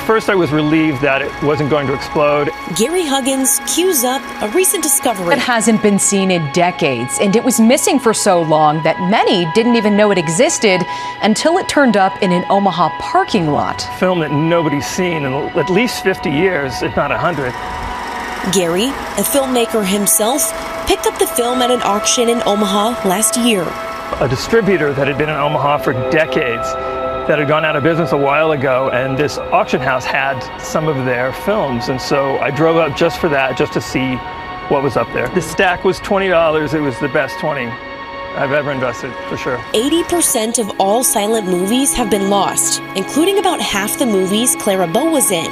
first I was relieved that it wasn't going to explode. Gary Huggins cues up a recent discovery. It hasn't been seen in decades, and it was missing for so long that many didn't even know it existed until it turned up in an Omaha parking lot. Film that nobody's seen in at least 50 years, if not 100. Gary, a filmmaker himself, picked up the film at an auction in Omaha last year. A distributor that had been in Omaha for decades, that had gone out of business a while ago, and this auction house had some of their films, and so I drove up just for that, just to see what was up there. The stack was $20. It was the best 20 I've ever invested, for sure. 80% of all silent movies have been lost, including about half the movies Clara Bow was in.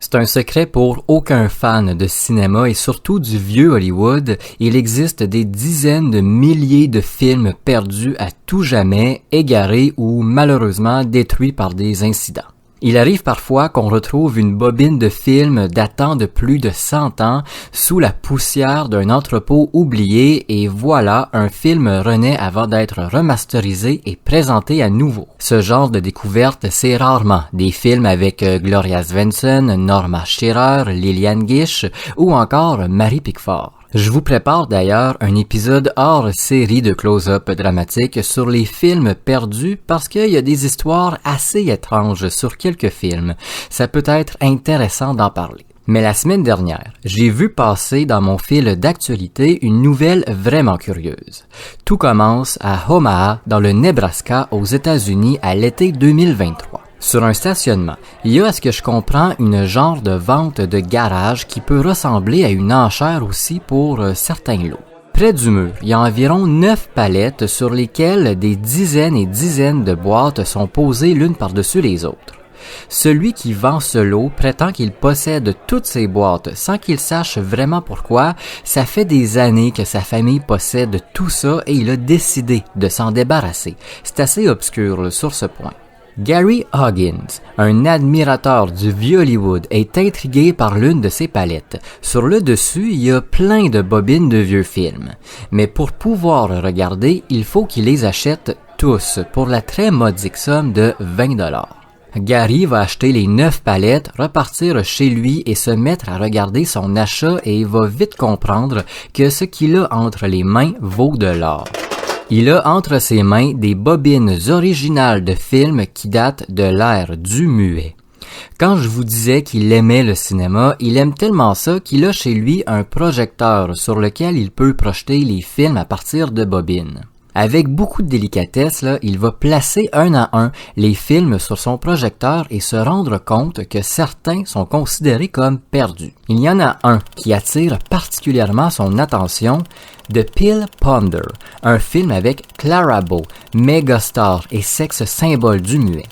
C'est un secret pour aucun fan de cinéma et surtout du vieux Hollywood. Il existe des dizaines de milliers de films perdus à tout jamais, égarés ou malheureusement détruits par des incidents. Il arrive parfois qu'on retrouve une bobine de film datant de plus de 100 ans sous la poussière d'un entrepôt oublié et voilà, un film renaît avant d'être remasterisé et présenté à nouveau. Ce genre de découverte, c'est rarement des films avec Gloria Svensson, Norma Shearer, Lillian Gish ou encore Mary Pickford. Je vous prépare d'ailleurs un épisode hors série de close-up dramatique sur les films perdus parce qu'il y a des histoires assez étranges sur quelques films. Ça peut être intéressant d'en parler. Mais la semaine dernière, j'ai vu passer dans mon fil d'actualité une nouvelle vraiment curieuse. Tout commence à Omaha, dans le Nebraska, aux États-Unis, à l'été 2023. Sur un stationnement, il y a, à ce que je comprends, une genre de vente de garage qui peut ressembler à une enchère aussi pour certains lots. Près du mur, il y a environ 9 palettes sur lesquelles des dizaines et dizaines de boîtes sont posées l'une par-dessus les autres. Celui qui vend ce lot prétend qu'il possède toutes ces boîtes sans qu'il sache vraiment pourquoi. Ça fait des années que sa famille possède tout ça et il a décidé de s'en débarrasser. C'est assez obscur sur ce point. Gary Huggins, un admirateur du vieux Hollywood, est intrigué par l'une de ces palettes. Sur le dessus, il y a plein de bobines de vieux films. Mais pour pouvoir regarder, il faut qu'il les achète tous pour la très modique somme de $20. Gary va acheter les 9 palettes, repartir chez lui et se mettre à regarder son achat et il va vite comprendre que ce qu'il a entre les mains vaut de l'or. Il a entre ses mains des bobines originales de films qui datent de l'ère du muet. Quand je vous disais qu'il aimait le cinéma, il aime tellement ça qu'il a chez lui un projecteur sur lequel il peut projeter les films à partir de bobines. Avec beaucoup de délicatesse, il va placer un à un les films sur son projecteur et se rendre compte que certains sont considérés comme perdus. Il y en a un qui attire particulièrement son attention, The Pill Ponder, un film avec Clara Bow, méga star et sexe symbole du muet.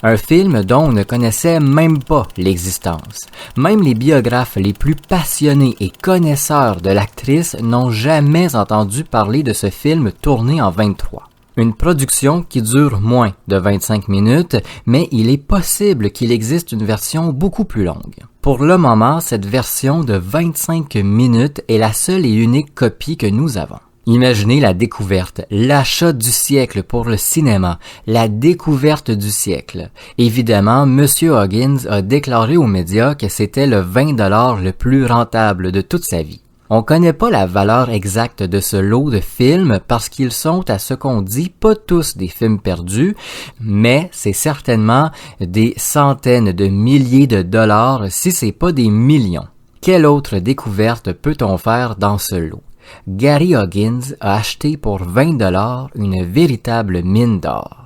Un film dont on ne connaissait même pas l'existence. Même les biographes les plus passionnés et connaisseurs de l'actrice n'ont jamais entendu parler de ce film tourné en 23. Une production qui dure moins de 25 minutes, mais il est possible qu'il existe une version beaucoup plus longue. Pour le moment, cette version de 25 minutes est la seule et unique copie que nous avons. Imaginez la découverte, l'achat du siècle pour le cinéma, la découverte du siècle. Évidemment, M. Huggins a déclaré aux médias que c'était le $20 le plus rentable de toute sa vie. On connaît pas la valeur exacte de ce lot de films parce qu'ils sont, à ce qu'on dit, pas tous des films perdus, mais c'est certainement des centaines de milliers de dollars si c'est pas des millions. Quelle autre découverte peut-on faire dans ce lot? Gary Huggins a acheté pour $20 une véritable mine d'or.